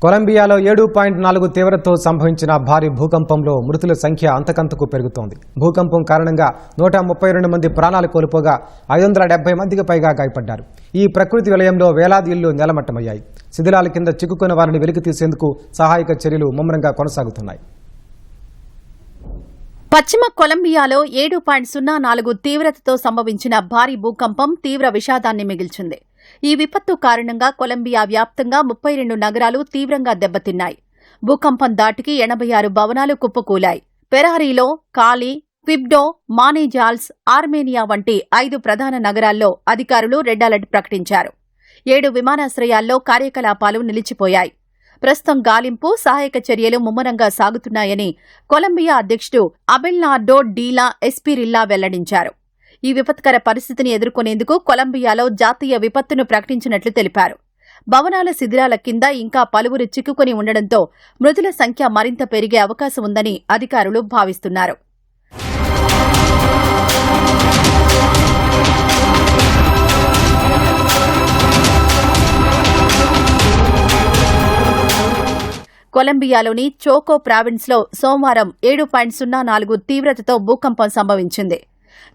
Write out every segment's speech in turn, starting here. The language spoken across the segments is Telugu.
కొలంబియాలో 7.4 తీవ్రతతో సంభవించిన భారీ భూకంపంలో మృతుల సంఖ్య అంతకంతకు పెరుగుతోంది. భూకంపం కారణంగా 132 మంది ప్రాణాలు కోల్పోగా 570 మందికి పైగా గాయపడ్డారు. ఈ ప్రకృతి విలయంలో వేలాది ఇళ్లు నేలమట్టమయ్యాయి. శిథిలాల కింద చిక్కుకున్న వారిని వెలికితీసేందుకు సహాయక చర్యలు ముమ్మరంగా కొనసాగుతున్నాయి. పశ్చిమ కొలంబియాలో 7.04 తీవ్రతతో సంభవించిన భారీ భూకంపం తీవ్ర విషాదాన్ని మిగిల్చింది. ఈ విపత్తు కారణంగా కొలంబియా వ్యాప్తంగా 32 నగరాలు తీవ్రంగా దెబ్బతిన్నాయి. భూకంపం ధాటికి 86 భవనాలు కుప్పకూలాయి. పెరారీలో, కాలి, క్విబ్డో, మానేజాల్స్, ఆర్మేనియా వంటి 5 ప్రధాన నగరాల్లో అధికారులు రెడ్ అలర్ట్ ప్రకటించారు. 7 విమానాశ్రయాల్లో కార్యకలాపాలు నిలిచిపోయాయి. ప్రస్తుతం గాలింపు, సహాయక చర్యలు ముమ్మరంగా సాగుతున్నాయని కొలంబియా అధ్యక్షుడు అబెల్నార్డో డీలా ఎస్పిరిల్లా వెల్లడించారు. ఈ విపత్కర పరిస్థితిని ఎదుర్కొనేందుకు కొలంబియాలో జాతీయ విపత్తును ప్రకటించినట్లు తెలిపారు. భవనాల శిథిలాల కింద ఇంకా పలువురు చిక్కుకుని ఉండడంతో మృతుల సంఖ్య మరింత పెరిగే అవకాశం ఉందని అధికారులు భావిస్తున్నారు. కొలంబియాలోని చోకో ప్రావిన్స్లో సోమవారం 7.04 తీవ్రతతో భూకంపం సంభవించింది.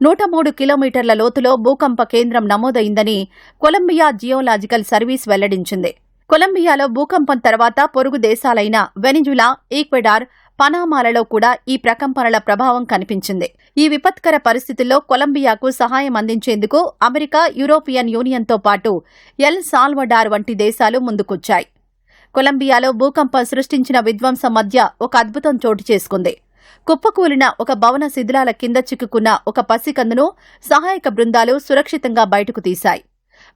103 కిలోమీటర్ల లోతులో భూకంప కేంద్రం నమోదైందని కొలంబియా జియోలాజికల్ సర్వీస్ వెల్లడించింది. కొలంబియాలో భూకంపం తర్వాత పొరుగు దేశాలైన వెనిజులా, ఈక్వెడార్, పనామాలలో కూడా ఈ ప్రకంపనల ప్రభావం కనిపించింది. ఈ విపత్కర పరిస్థితుల్లో కొలంబియాకు సహాయం అందించేందుకు అమెరికా, యూరోపియన్ యూనియన్తో పాటు ఎల్ సాల్వడార్ వంటి దేశాలు ముందుకొచ్చాయి. కొలంబియాలో భూకంపం సృష్టించిన విధ్వంసం మధ్య ఒక అద్భుతం చోటు చేసుకుంది. కుప్పకూలిన ఒక భవన శిథిలాల కింద చిక్కుకున్న ఒక పసికందును సహాయక బృందాలు సురక్షితంగా బయటకు తీశాయి.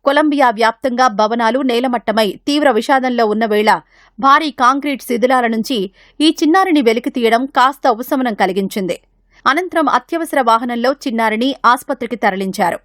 కొలంబియా వ్యాప్తంగా భవనాలు నేలమట్టమై తీవ్ర విషాదంలో ఉన్న వేళ భారీ కాంక్రీట్ శిథిలాల నుంచి ఈ చిన్నారిని వెలికితీయడం కాస్త ఉపశమనం కలిగించింది. అనంతరం అత్యవసర వాహనంలో చిన్నారిని ఆస్పత్రికి తరలించారు.